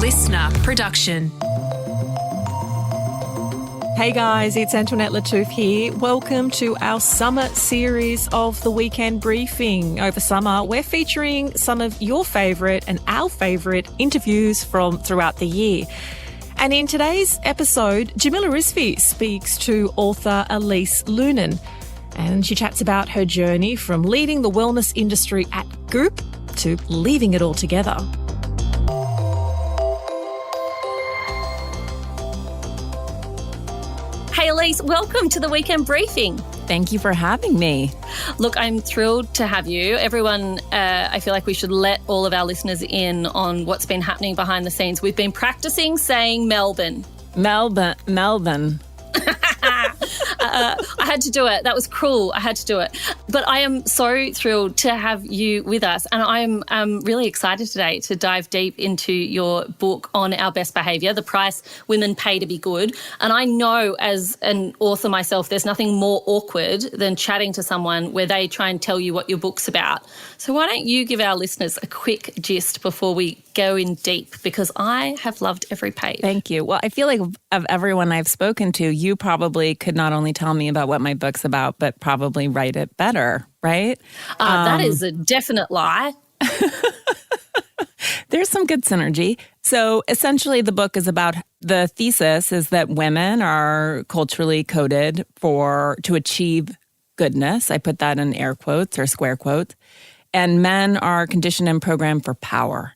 listener production. Hey guys, it's Antoinette Lattouf here. Welcome to our summer series of the Weekend Briefing. Over summer, we're featuring some of your favourite and our favourite interviews from throughout the year. And in today's episode, Jamila Rizvi speaks to author Elise Loehnen. And she chats about her journey from leading the wellness industry at Goop to leaving it all together. Hey Elise, welcome to the Weekend Briefing. Thank you for having me. Look, I'm thrilled to have you. Everyone, I feel like we should let all of our listeners in on what's been happening behind the scenes. We've been practicing saying Melbourne. Melbourne. I had to do it. That was cruel. I had to do it. But I am so thrilled to have you with us. And I'm really excited today to dive deep into your book on Our Best Behaviour, The Price Women Pay to Be Good. And I know as an author myself, there's nothing more awkward than chatting to someone where they try and tell you what your book's about. So why don't you give our listeners a quick gist before we go in deep, because I have loved every page. Thank you. Well, I feel like of everyone I've spoken to, you probably could not only tell me about what my book's about, but probably write it better, right? That is a definite lie. There's some good synergy. So essentially the book is about, the thesis is that women are culturally coded to achieve goodness. I put that in air quotes or square quotes. And men are conditioned and programmed for power.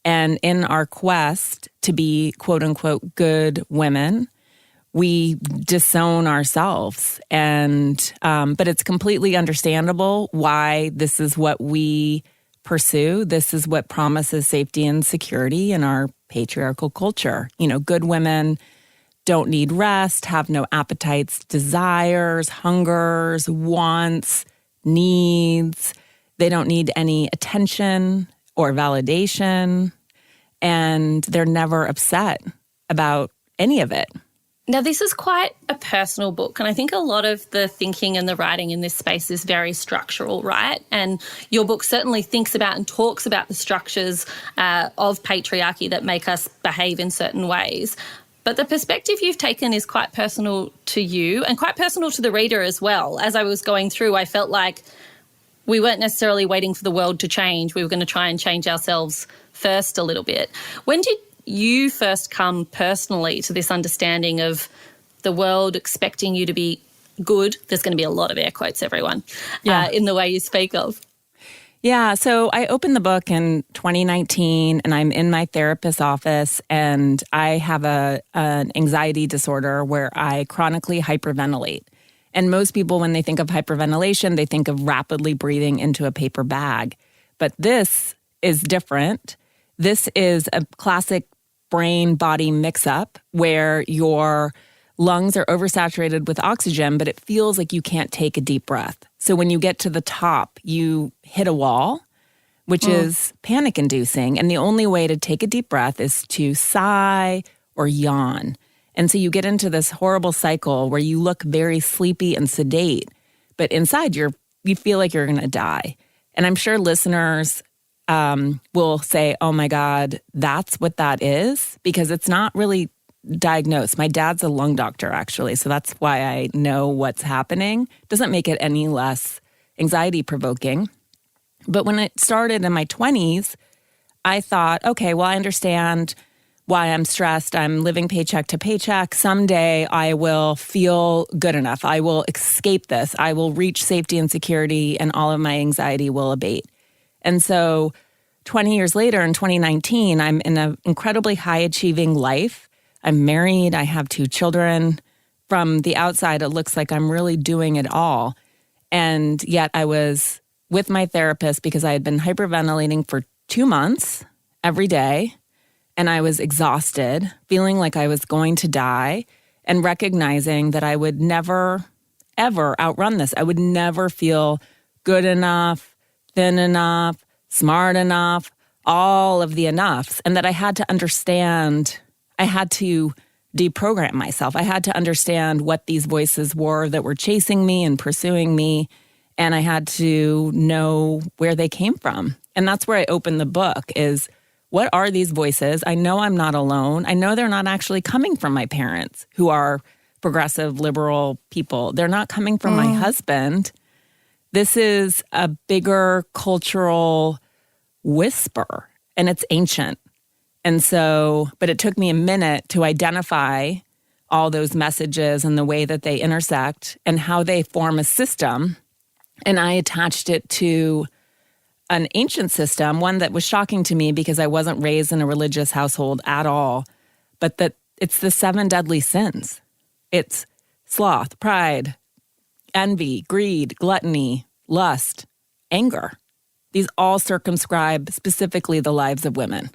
And in our quest to be, quote unquote, good women, we disown ourselves. But it's completely understandable why this is what we pursue. This is what promises safety and security in our patriarchal culture. You know, good women don't need rest, have no appetites, desires, hungers, wants, needs. They don't need any attention or validation, and they're never upset about any of it. Now, this is quite a personal book, and I think a lot of the thinking and the writing in this space is very structural, right? And your book certainly thinks about and talks about the structures of patriarchy that make us behave in certain ways. But the perspective you've taken is quite personal to you and quite personal to the reader as well. As I was going through, I felt like we weren't necessarily waiting for the world to change. We were going to try and change ourselves first a little bit. When did you first come personally to this understanding of the world expecting you to be good? There's going to be a lot of air quotes, everyone, in the way you speak of. Yeah, so I opened the book in 2019 and I'm in my therapist's office, and I have an anxiety disorder where I chronically hyperventilate. And most people, when they think of hyperventilation, they think of rapidly breathing into a paper bag. But this is different. This is a classic brain-body mix-up where your lungs are oversaturated with oxygen, but it feels like you can't take a deep breath. So when you get to the top, you hit a wall, which is panic-inducing. And the only way to take a deep breath is to sigh or yawn. And so you get into this horrible cycle where you look very sleepy and sedate, but inside you feel like you're going to die. And I'm sure listeners will say, oh my God, that's what that is, because it's not really diagnosed. My dad's a lung doctor, actually, so that's why I know what's happening. Doesn't make it any less anxiety-provoking. But when it started in my 20s, I thought, okay, well, I understand why I'm stressed. I'm living paycheck to paycheck. Someday I will feel good enough. I will escape this. I will reach safety and security, and all of my anxiety will abate. And so 20 years later, in 2019, I'm in an incredibly high-achieving life. I'm married. I have 2 children. From the outside, it looks like I'm really doing it all. And yet I was with my therapist because I had been hyperventilating for 2 months every day. And I was exhausted, feeling like I was going to die, and recognizing that I would never, ever outrun this. I would never feel good enough, thin enough, smart enough, all of the enoughs. And that I had to understand, I had to deprogram myself. I had to understand what these voices were that were chasing me and pursuing me. And I had to know where they came from. And that's where I opened the book, is what are these voices? I know I'm not alone. I know they're not actually coming from my parents, who are progressive, liberal people. They're not coming from my husband. This is a bigger cultural whisper, and it's ancient. And so, but it took me a minute to identify all those messages and the way that they intersect and how they form a system. And I attached it to an ancient system, one that was shocking to me because I wasn't raised in a religious household at all, but that it's the 7 deadly sins. It's sloth, pride, envy, greed, gluttony, lust, anger. These all circumscribe specifically the lives of women.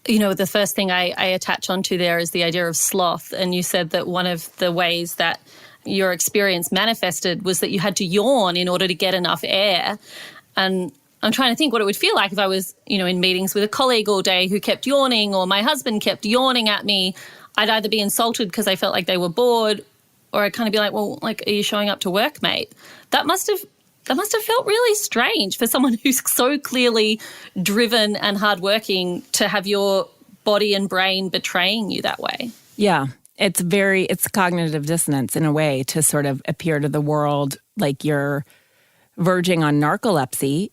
You know, the first thing I attach onto there is the idea of sloth. And you said that one of the ways that your experience manifested was that you had to yawn in order to get enough air. And I'm trying to think what it would feel like if I was, in meetings with a colleague all day who kept yawning, or my husband kept yawning at me. I'd either be insulted because I felt like they were bored, or I'd kind of be like, well, are you showing up to work, mate? That must have felt really strange for someone who's so clearly driven and hardworking to have your body and brain betraying you that way. Yeah, it's cognitive dissonance in a way, to sort of appear to the world like you're verging on narcolepsy,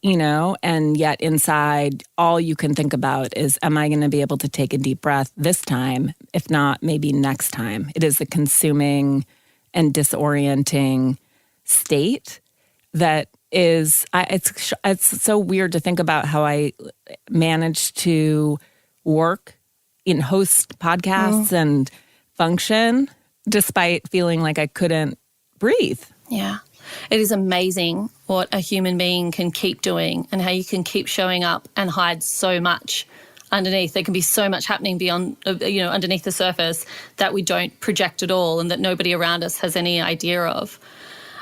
and yet inside all you can think about is, am I going to be able to take a deep breath this time? If not, maybe next time. It is a consuming and disorienting state that is, it's so weird to think about how I managed to work and host podcasts and function despite feeling like I couldn't breathe. Yeah. It is amazing what a human being can keep doing and how you can keep showing up and hide so much underneath. There can be so much happening beyond, underneath the surface that we don't project at all and that nobody around us has any idea of.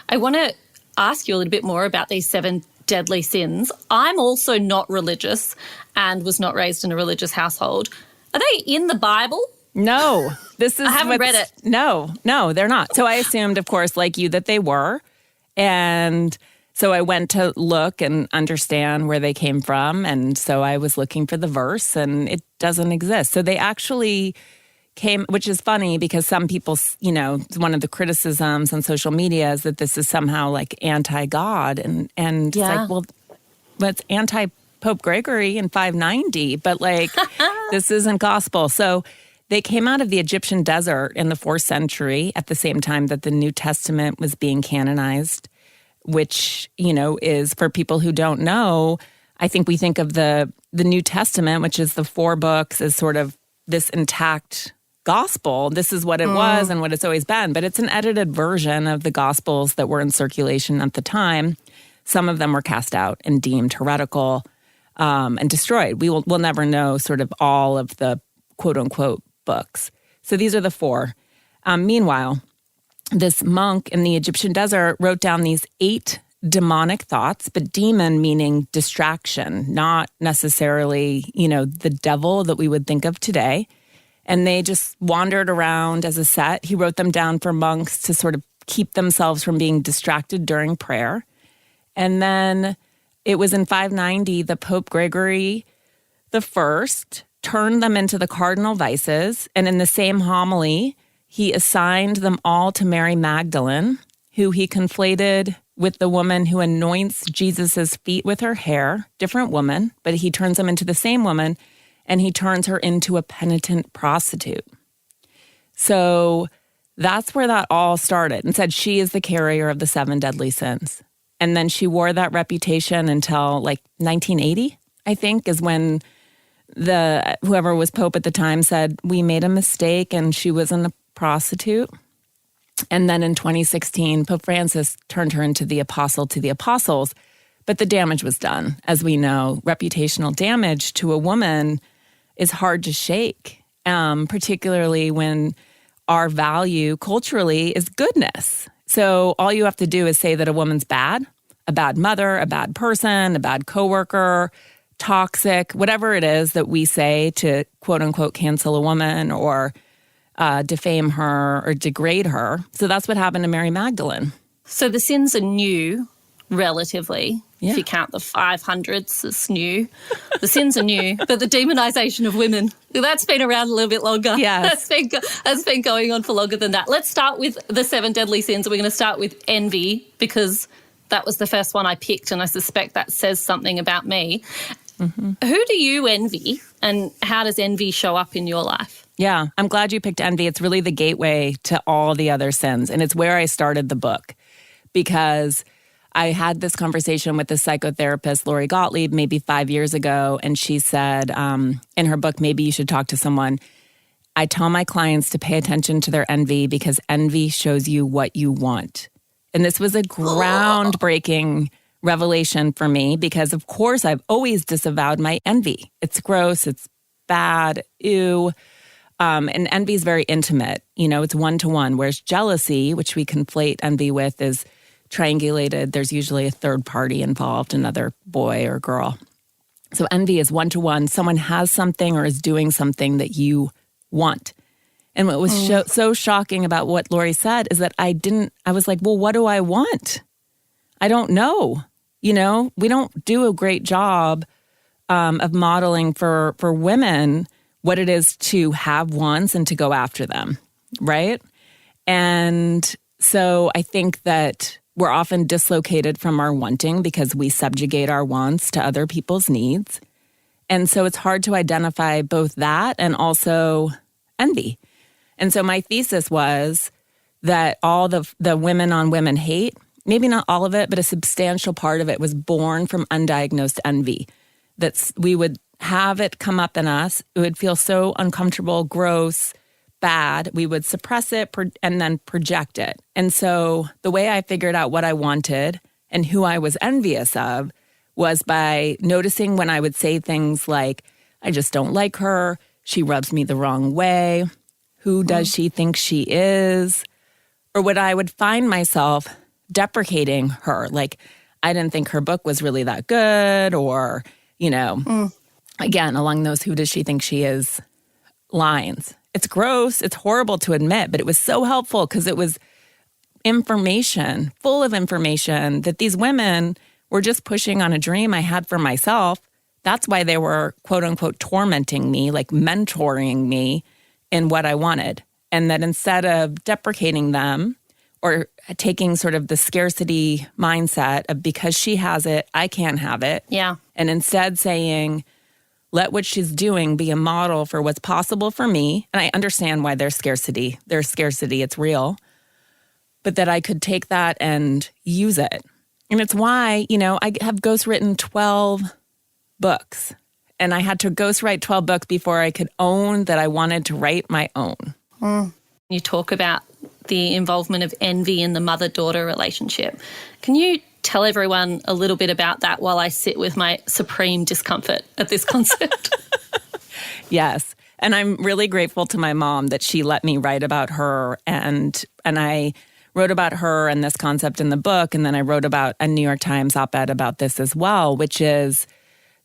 I want to ask you a little bit more about these 7 deadly sins. I'm also not religious and was not raised in a religious household. Are they in the Bible? No. I haven't read it. No, they're not. So I assumed, of course, like you, that they were. And so I went to look and understand where they came from. And so I was looking for the verse, and it doesn't exist. So they actually came, which is funny because some people, one of the criticisms on social media is that this is somehow like anti-God. And it's like, well, it's anti-Pope Gregory in 590, but like this isn't gospel. So they came out of the Egyptian desert in the 4th century at the same time that the New Testament was being canonized, which, is, for people who don't know, I think we think of the New Testament, which is the 4 books, as sort of this intact gospel. This is what it was and what it's always been. But it's an edited version of the gospels that were in circulation at the time. Some of them were cast out and deemed heretical and destroyed. We'll never know sort of all of the quote-unquote books. So these are the 4. Meanwhile, this monk in the Egyptian desert wrote down these 8 demonic thoughts, but demon meaning distraction, not necessarily, the devil that we would think of today. And they just wandered around as a set. He wrote them down for monks to sort of keep themselves from being distracted during prayer. And then it was in 590 that Pope Gregory I turned them into the cardinal vices. And in the same homily, he assigned them all to Mary Magdalene, who he conflated with the woman who anoints Jesus's feet with her hair. Different woman, but he turns them into the same woman, and he turns her into a penitent prostitute. So that's where that all started, and said she is the carrier of the 7 deadly sins. And then she wore that reputation until like 1980, I think, is when whoever was Pope at the time said, we made a mistake and she wasn't a prostitute. And then in 2016, Pope Francis turned her into the apostle to the apostles. But the damage was done. As we know, reputational damage to a woman is hard to shake, particularly when our value culturally is goodness. So all you have to do is say that a woman's bad, a bad mother, a bad person, a bad coworker, toxic, whatever it is that we say to quote unquote cancel a woman or defame her or degrade her. So that's what happened to Mary Magdalene. So the sins are new, relatively. If you count the 500s as new. The sins are new, but the demonization of women, that's been around a little bit longer. Yes. That's been going on for longer than that. Let's start with the 7 deadly sins. We're going to start with envy because that was the first one I picked, and I suspect that says something about me. Mm-hmm. Who do you envy, and how does envy show up in your life? Yeah, I'm glad you picked envy. It's really the gateway to all the other sins, and it's where I started the book because I had this conversation with the psychotherapist, Lori Gottlieb, maybe 5 years ago, and she said in her book, maybe you should talk to someone. I tell my clients to pay attention to their envy because envy shows you what you want. And this was a groundbreaking revelation for me because, of course, I've always disavowed my envy. It's gross. It's bad. Ew. And envy is very intimate. It's one-to-one, whereas jealousy, which we conflate envy with, is triangulated. There's usually a third party involved, another boy or girl. So envy is one-to-one. Someone has something or is doing something that you want. And what was so shocking about what Lori said is that I was like, well, what do I want? I don't know. We don't do a great job of modeling for women what it is to have wants and to go after them, right? And so I think that we're often dislocated from our wanting because we subjugate our wants to other people's needs. And so it's hard to identify both that and also envy. And so my thesis was that all the women on women hate, maybe not all of it, but a substantial part of it was born from undiagnosed envy. That we would have it come up in us. It would feel so uncomfortable, gross, bad. We would suppress it and then project it. And so the way I figured out what I wanted and who I was envious of was by noticing when I would say things like, I just don't like her. She rubs me the wrong way. Who does she think she is? Or would I would find myself deprecating her. Like, I didn't think her book was really that good or, again, along those who does she think she is lines. It's gross. It's horrible to admit, but it was so helpful because it was information, full of information that these women were just pushing on a dream I had for myself. That's why they were, quote unquote, tormenting me, like mentoring me in what I wanted. And that instead of deprecating them or taking sort of the scarcity mindset of because she has it, I can't have it. Yeah. And instead saying, let what she's doing be a model for what's possible for me. And I understand why there's scarcity. There's scarcity. It's real. But that I could take that and use it. And it's why, I have ghostwritten 12 books. And I had to ghostwrite 12 books before I could own that I wanted to write my own. You talk about the involvement of envy in the mother-daughter relationship. Can you tell everyone a little bit about that while I sit with my supreme discomfort at this concept? Yes. And I'm really grateful to my mom that she let me write about her. And I wrote about her and this concept in the book. And then I wrote about a New York Times op-ed about this as well, which is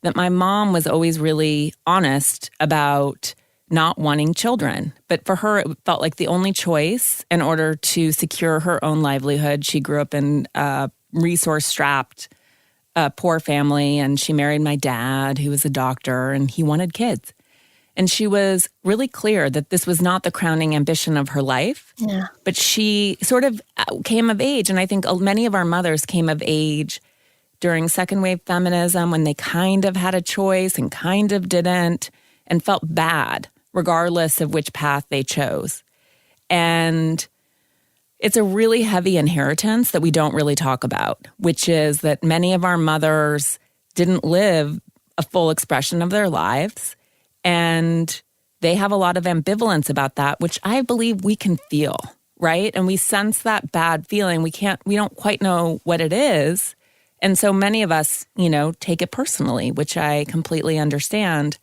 that my mom was always really honest about not wanting children. But for her, it felt like the only choice in order to secure her own livelihood. She grew up in a resource-strapped, poor family, and she married my dad, who was a doctor, and he wanted kids. And she was really clear that this was not the crowning ambition of her life. Yeah. But she sort of came of age, and I think many of our mothers came of age during second wave feminism when they kind of had a choice and kind of didn't and felt bad regardless of which path they chose. And it's a really heavy inheritance that we don't really talk about, which is that many of our mothers didn't live a full expression of their lives. And they have a lot of ambivalence about that, which I believe we can feel, right? And we sense that bad feeling. We don't quite know what it is. And so many of us, take it personally, which I completely understand.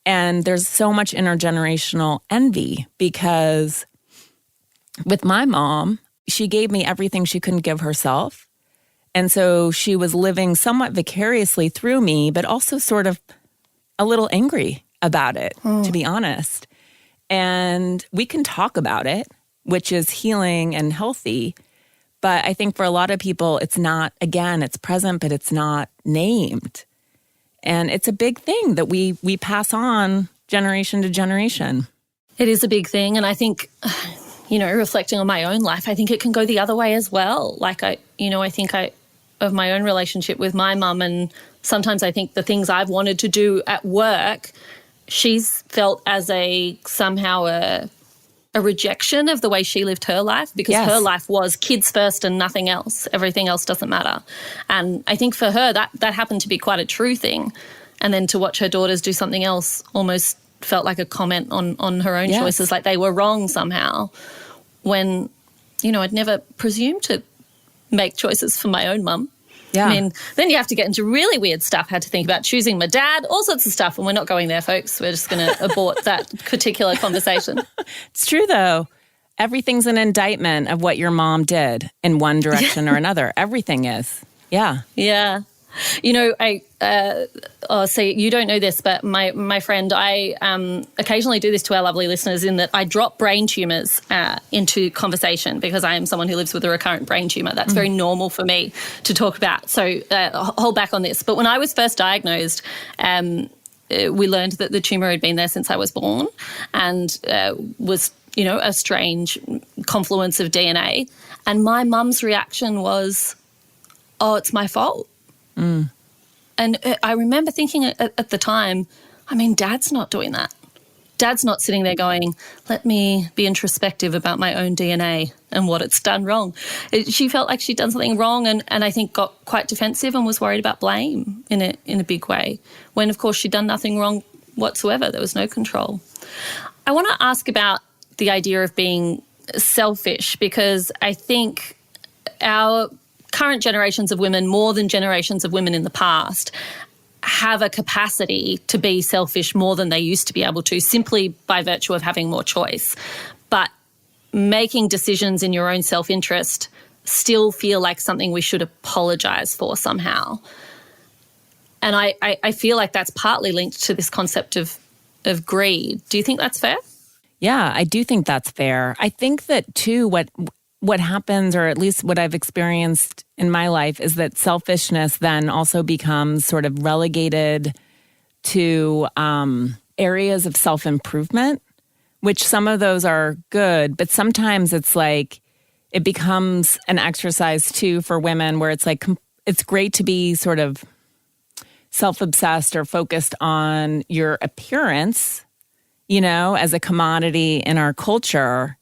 And there's so much intergenerational envy because with my mom, she gave me everything she couldn't give herself. And so she was living somewhat vicariously through me, but also sort of a little angry about it, to be honest. And we can talk about it, which is healing and healthy. But I think for a lot of people, it's not, again, it's present, but it's not named. And it's a big thing that we pass on generation to generation. It is a big thing. And I think, reflecting on my own life, I think it can go the other way as well. Like I think of my own relationship with my mum, and sometimes I think the things I've wanted to do at work, she's felt as somehow a rejection of the way she lived her life, because her life was kids first and nothing else. Everything else doesn't matter. And I think for her that happened to be quite a true thing. And then to watch her daughters do something else almost felt like a comment on her own choices, like they were wrong somehow, when, I'd never presumed to make choices for my own mum. Yeah. I mean, then you have to get into really weird stuff. Had to think about choosing my dad, all sorts of stuff. And we're not going there, folks. We're just going to abort that particular conversation. It's true, though. Everything's an indictment of what your mom did in one direction or another. Everything is. Yeah. Yeah. So you don't know this, but my friend, I occasionally do this to our lovely listeners, in that I drop brain tumours into conversation, because I am someone who lives with a recurrent brain tumour. That's very normal for me to talk about. So hold back on this. But when I was first diagnosed, we learned that the tumour had been there since I was born, and was, a strange confluence of DNA. And my mum's reaction was, "Oh, it's my fault." Mm. And I remember thinking at the time, I mean, Dad's not doing that. Dad's not sitting there going, let me be introspective about my own DNA and what it's done wrong. She felt like she'd done something wrong, and I think got quite defensive and was worried about blame in a big way, when, of course, she'd done nothing wrong whatsoever. There was no control. I want to ask about the idea of being selfish, because I think our current generations of women, more than generations of women in the past, have a capacity to be selfish more than they used to be able to, simply by virtue of having more choice. But making decisions in your own self-interest still feel like something we should apologise for somehow. And I feel like that's partly linked to this concept of greed. Do you think that's fair? Yeah, I do think that's fair. I think that, too, what happens, or at least what I've experienced in my life, is that selfishness then also becomes sort of relegated to areas of self-improvement, which some of those are good, but sometimes it's like it becomes an exercise too for women, where it's like it's great to be sort of self-obsessed or focused on your appearance, as a commodity in our culture.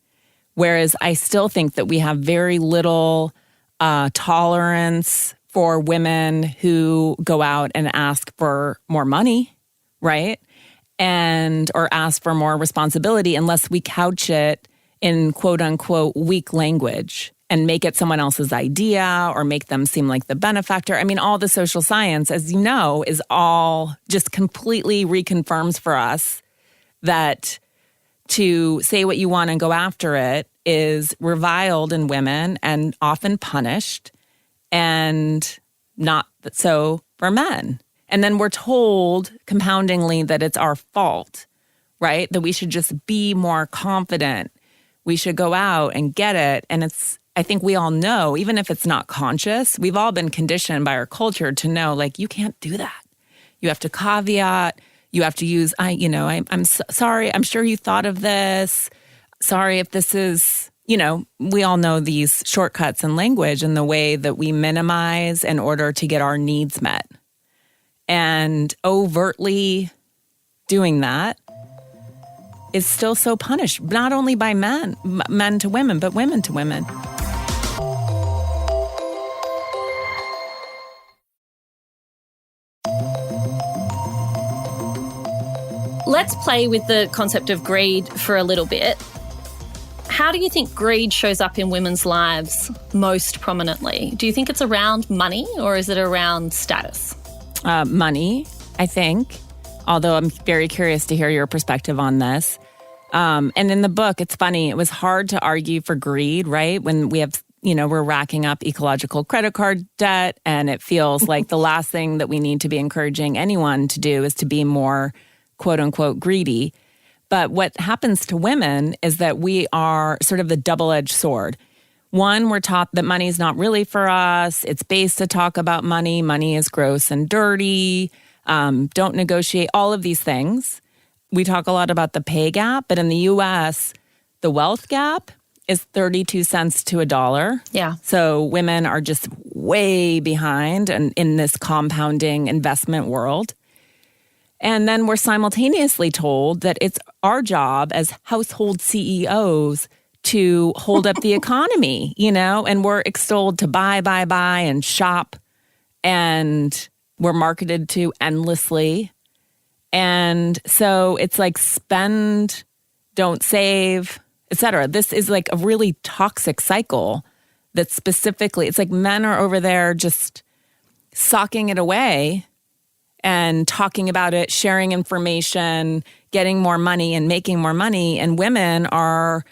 Whereas I still think that we have very little tolerance for women who go out and ask for more money, right? Or ask for more responsibility, unless we couch it in quote unquote weak language and make it someone else's idea or make them seem like the benefactor. I mean, all the social science, as you know, is all just completely reconfirms for us that to say what you want and go after it is reviled in women and often punished, and not so for men. And then we're told compoundingly that it's our fault, right? That we should just be more confident. We should go out and get it. And I think we all know, even if it's not conscious, we've all been conditioned by our culture to know, like, you can't do that. You have to caveat. You have to use, I'm sorry, I'm sure you thought of this. Sorry if this is, we all know these shortcuts in language and the way that we minimize in order to get our needs met. And overtly doing that is still so punished, not only by men to women, but women to women. Let's play with the concept of greed for a little bit. How do you think greed shows up in women's lives most prominently? Do you think it's around money, or is it around status? Money, I think, although I'm very curious to hear your perspective on this. And in the book, it's funny, it was hard to argue for greed, right? When we have, we're racking up ecological credit card debt, and it feels like the last thing that we need to be encouraging anyone to do is to be more quote unquote greedy. But what happens to women is that we are sort of the double-edged sword. One, we're taught that money's not really for us. It's based to talk about money. Money is gross and dirty. Don't negotiate, all of these things. We talk a lot about the pay gap, but in the U.S., the wealth gap is 32 cents to $1. Yeah. So women are just way behind and in this compounding investment world. And then we're simultaneously told that it's our job as household CEOs to hold up the economy, and we're extolled to buy, and shop. And we're marketed to endlessly. And so it's like spend, don't save, etc. This is like a really toxic cycle that specifically, it's like men are over there just socking it away and talking about it, sharing information, getting more money and making more money. And women are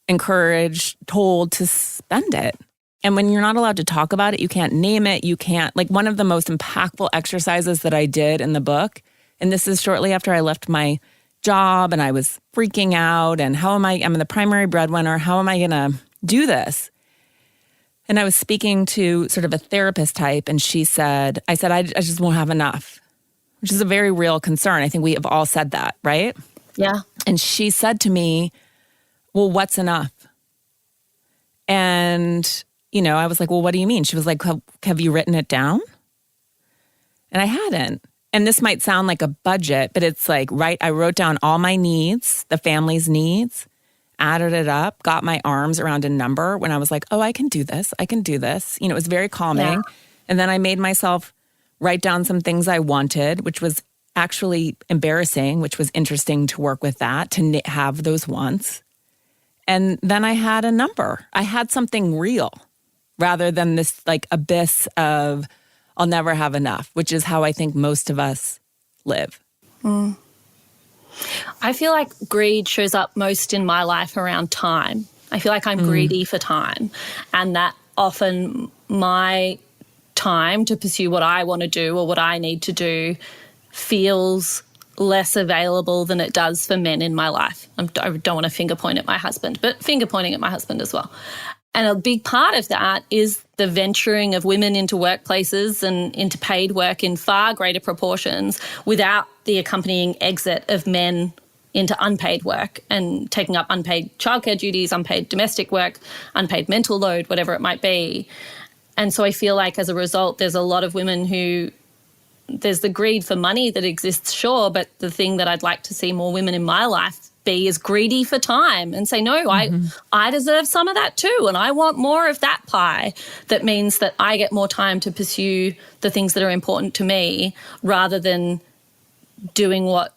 encouraged, told to spend it. And when you're not allowed to talk about it, you can't name it, you can't, like one of the most impactful exercises that I did in the book, and this is shortly after I left my job and I was freaking out and I'm the primary breadwinner, how am I going to do this? And I was speaking to sort of a therapist type, and I said, I just won't have enough, which is a very real concern. I think we have all said that, right? Yeah. And she said to me, well, what's enough? And, I was like, well, what do you mean? She was like, have you written it down? And I hadn't. And this might sound like a budget, but it's like, right, I wrote down all my needs, the family's needs, added it up, got my arms around a number when I was like, oh, I can do this. It was very calming. Yeah. And then I made myself write down some things I wanted, which was actually embarrassing, which was interesting to work with that, to have those wants. And then I had a number. I had something real rather than this like abyss of I'll never have enough, which is how I think most of us live. Mm. I feel like greed shows up most in my life around time. I feel like I'm greedy for time, and that often my time to pursue what I want to do or what I need to do feels less available than it does for men in my life. I don't want to finger point at my husband, but finger pointing at my husband as well. And a big part of that is the venturing of women into workplaces and into paid work in far greater proportions without the accompanying exit of men into unpaid work and taking up unpaid childcare duties, unpaid domestic work, unpaid mental load, whatever it might be. And so I feel like as a result, there's a lot of women who there's the greed for money that exists, sure, but the thing that I'd like to see more women in my life be is greedy for time and say, no, I deserve some of that too, and I want more of that pie. That means that I get more time to pursue the things that are important to me rather than doing what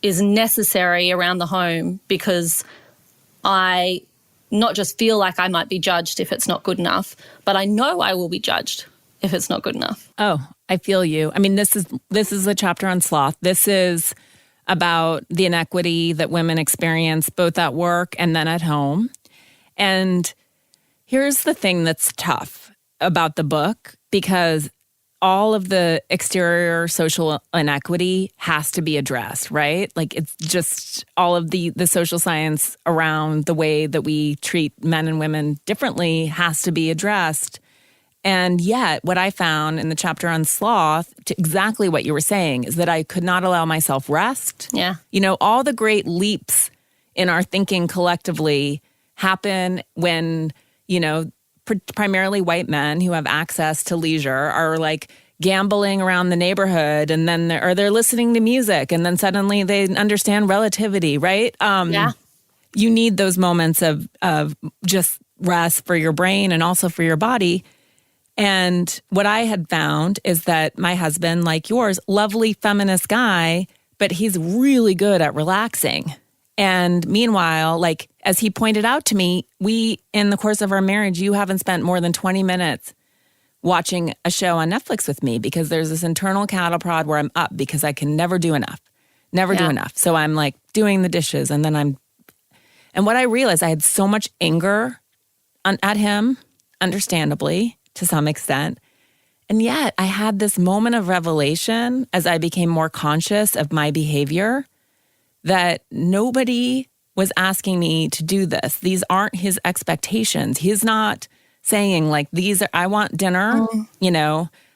is necessary around the home because I not just feel like I might be judged if it's not good enough, but I know I will be judged if it's not good enough. Oh, I feel you. I mean, this is a chapter on sloth. This is about the inequity that women experience both at work and then at home. And here's the thing that's tough about the book, because all of the exterior social inequity has to be addressed, right? Like it's just all of the social science around the way that we treat men and women differently has to be addressed. And yet what I found in the chapter on sloth, to exactly what you were saying, is that I could not allow myself rest. Yeah. All the great leaps in our thinking collectively happen when, primarily white men who have access to leisure are like gambling around the neighborhood, and then they're listening to music, and then suddenly they understand relativity, right? Yeah. You need those moments of just rest for your brain and also for your body. And what I had found is that my husband, like yours, lovely feminist guy, but he's really good at relaxing. And meanwhile, like as he pointed out to me, in the course of our marriage, you haven't spent more than 20 minutes watching a show on Netflix with me, because there's this internal cattle prod where I'm up because I can never do enough. Do enough. So I'm like doing the dishes, and then and what I realized, I had so much anger at him, understandably, to some extent. And yet I had this moment of revelation as I became more conscious of my behavior, that nobody was asking me to do this. These aren't his expectations. He's not saying like, I want dinner,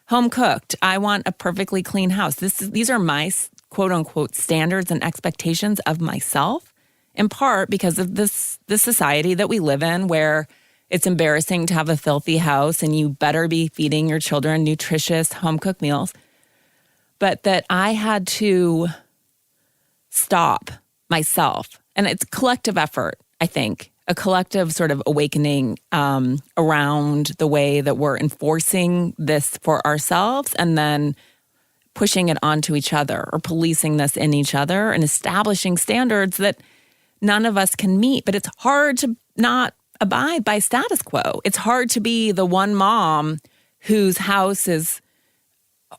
home cooked. I want a perfectly clean house. These are my quote unquote standards and expectations of myself, in part because of this society that we live in where it's embarrassing to have a filthy house and you better be feeding your children nutritious home cooked meals. But that I had to stop myself. And it's collective effort, I think, a collective sort of awakening around the way that we're enforcing this for ourselves and then pushing it onto each other or policing this in each other and establishing standards that none of us can meet. But it's hard to not abide by status quo. It's hard to be the one mom whose house is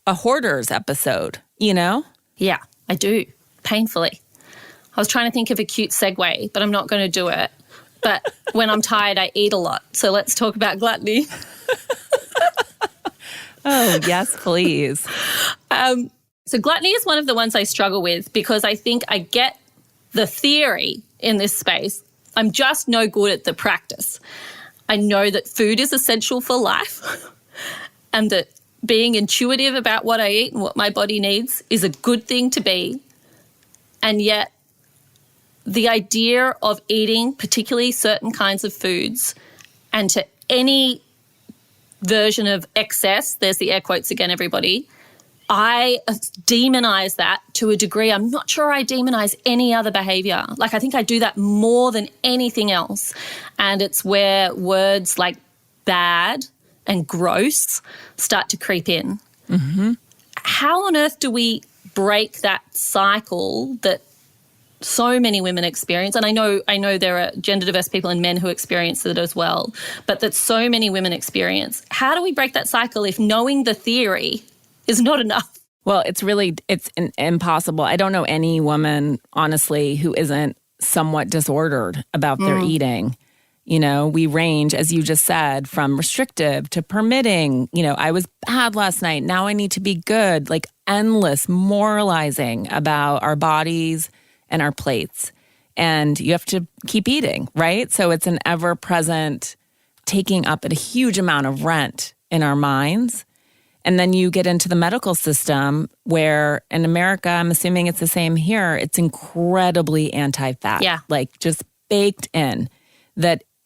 a hoarder's episode, Yeah, I do. Painfully. I was trying to think of a cute segue, but I'm not going to do it. But when I'm tired, I eat a lot. So let's talk about gluttony. Oh, yes, please. So gluttony is one of the ones I struggle with because I think I get the theory in this space. I'm just no good at the practice. I know that food is essential for life and that being intuitive about what I eat and what my body needs is a good thing to be. And yet the idea of eating particularly certain kinds of foods and to any version of excess, there's the air quotes again, everybody, I demonize that to a degree. I'm not sure I demonize any other behavior. Like I think I do that more than anything else. And it's where words like bad and gross start to creep in. Mm-hmm. How on earth do we break that cycle that so many women experience? And I know there are gender diverse people and men who experience it as well, but that so many women experience. How do we break that cycle if knowing the theory is not enough? Well, it's impossible. I don't know any woman, honestly, who isn't somewhat disordered about their eating. We range, as you just said, from restrictive to permitting. I was bad last night. Now I need to be good. Like endless moralizing about our bodies and our plates. And you have to keep eating, right? So it's an ever-present taking up a huge amount of rent in our minds. And then you get into the medical system where in America, I'm assuming it's the same here, it's incredibly anti-fat. Yeah. Like just baked in.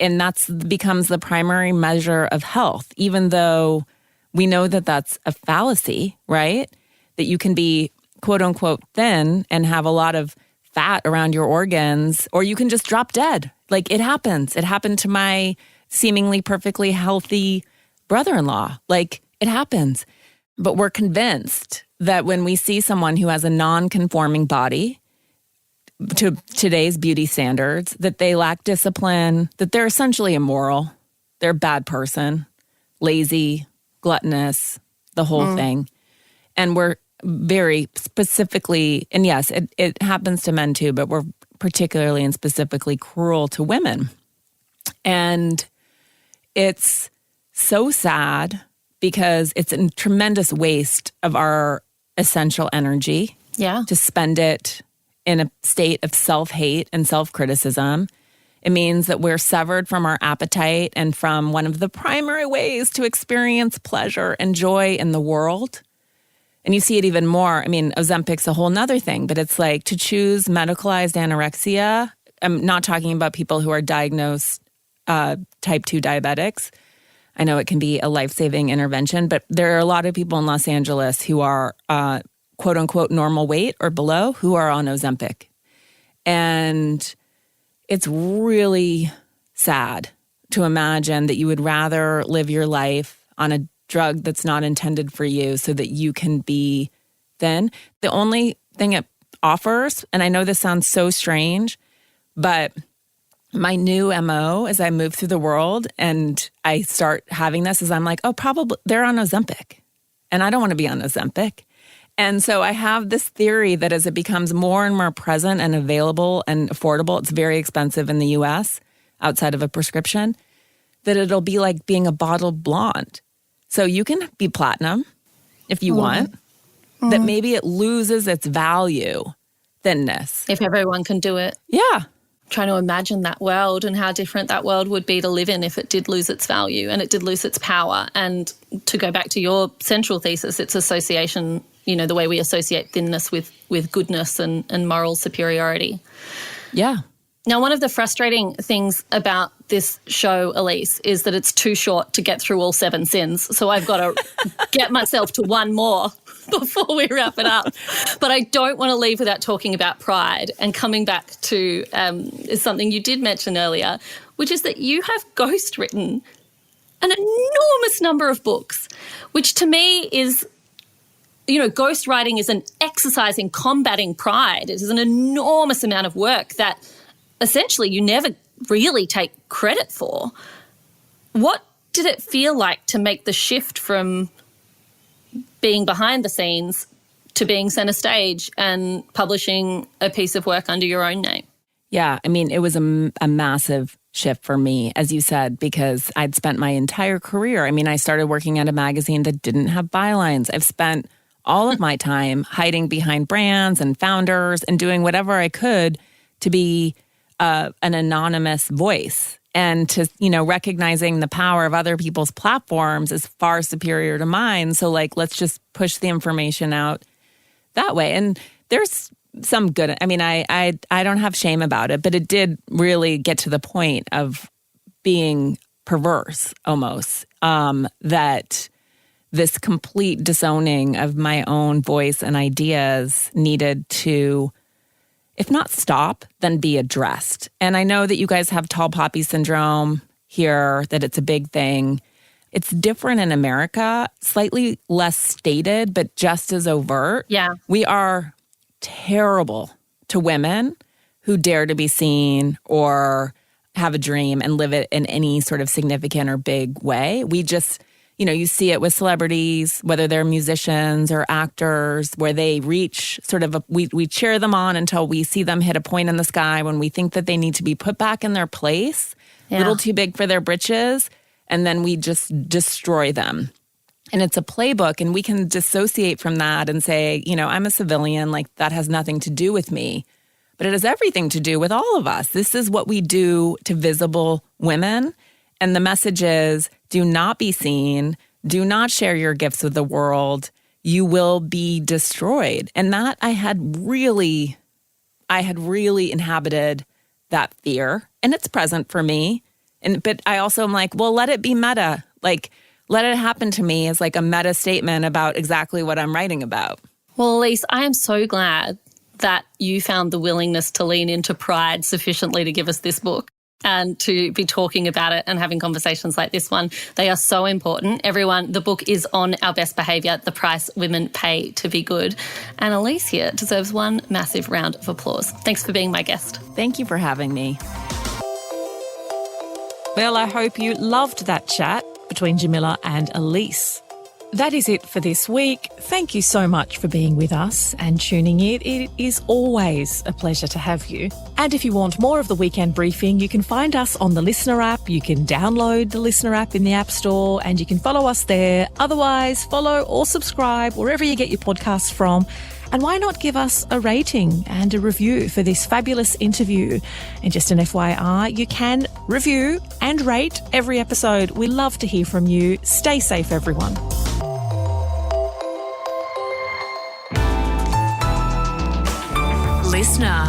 And that's becomes the primary measure of health, even though we know that that's a fallacy, right? That you can be quote unquote thin and have a lot of fat around your organs, or you can just drop dead. Like it happens. It happened to my seemingly perfectly healthy brother-in-law. Like it happens. But we're convinced that when we see someone who has a non-conforming body to today's beauty standards, that they lack discipline, that they're essentially immoral, they're a bad person, lazy, gluttonous, the whole thing. And we're very specifically, and yes, it happens to men too, but we're particularly and specifically cruel to women. And it's so sad because it's a tremendous waste of our essential energy to spend it in a state of self-hate and self-criticism. It means that we're severed from our appetite and from one of the primary ways to experience pleasure and joy in the world. And you see it even more. I mean, Ozempic's a whole nother thing, but it's like to choose medicalized anorexia. I'm not talking about people who are diagnosed type 2 diabetics. I know it can be a life-saving intervention, but there are a lot of people in Los Angeles who are quote unquote normal weight or below who are on Ozempic. And it's really sad to imagine that you would rather live your life on a drug that's not intended for you so that you can be thin. The only thing it offers, and I know this sounds so strange, but my new MO as I move through the world and I start having this is I'm like, oh, probably they're on Ozempic and I don't want to be on Ozempic. And so I have this theory that as it becomes more and more present and available and affordable, it's very expensive in the US outside of a prescription, that it'll be like being a bottled blonde. So you can be platinum if you want, that maybe it loses its value, thinness. If everyone can do it. Yeah. trying to imagine that world and how different that world would be to live in if it did lose its value and it did lose its power. And to go back to your central thesis, it's association, the way we associate thinness with goodness and moral superiority. Yeah. Now, one of the frustrating things about this show, Elise, is that it's too short to get through all 7 sins. So I've got to get myself to one more before we wrap it up. But I don't want to leave without talking about pride and coming back to something you did mention earlier, which is that you have ghostwritten an enormous number of books, which to me is, ghostwriting is an exercise in combating pride. It is an enormous amount of work that essentially you never really take credit for. What did it feel like to make the shift from being behind the scenes to being centre stage and publishing a piece of work under your own name? Yeah, it was a massive shift for me, as you said, because I'd spent my entire career. I started working at a magazine that didn't have bylines. I've spent all of my time hiding behind brands and founders and doing whatever I could to be an anonymous voice. And to, recognizing the power of other people's platforms is far superior to mine. So, let's just push the information out that way. And there's some good. I don't have shame about it, but it did really get to the point of being perverse almost, that this complete disowning of my own voice and ideas needed to, if not stop, then be addressed. And I know that you guys have tall poppy syndrome here, that it's a big thing. It's different in America, slightly less stated, but just as overt. Yeah. We are terrible to women who dare to be seen or have a dream and live it in any sort of significant or big way. We just, you see it with celebrities, whether they're musicians or actors, where they reach sort of we cheer them on until we see them hit a point in the sky when we think that they need to be put back in their place, a little too big for their britches, and then we just destroy them. And it's a playbook, and we can dissociate from that and say, I'm a civilian, that has nothing to do with me. But it has everything to do with all of us. This is what we do to visible women. And the message is, do not be seen. Do not share your gifts with the world. You will be destroyed. And that I had really inhabited that fear. And it's present for me. But I also am well, let it be meta. Let it happen to me as a meta statement about exactly what I'm writing about. Well, Elise, I am so glad that you found the willingness to lean into pride sufficiently to give us this book and to be talking about it and having conversations like this one. They are so important. Everyone, the book is on Our Best Behaviour, The Price Women Pay to Be Good. And Elise here deserves one massive round of applause. Thanks for being my guest. Thank you for having me. Well, I hope you loved that chat between Jamila and Elise. That is it for this week. Thank you so much for being with us and tuning in. It is always a pleasure to have you. And if you want more of the Weekend Briefing, you can find us on the Listener app. You can download the Listener app in the App Store and you can follow us there. Otherwise, follow or subscribe wherever you get your podcasts from. And why not give us a rating and a review for this fabulous interview? And just an FYI, you can review and rate every episode. We love to hear from you. Stay safe, everyone. Listener.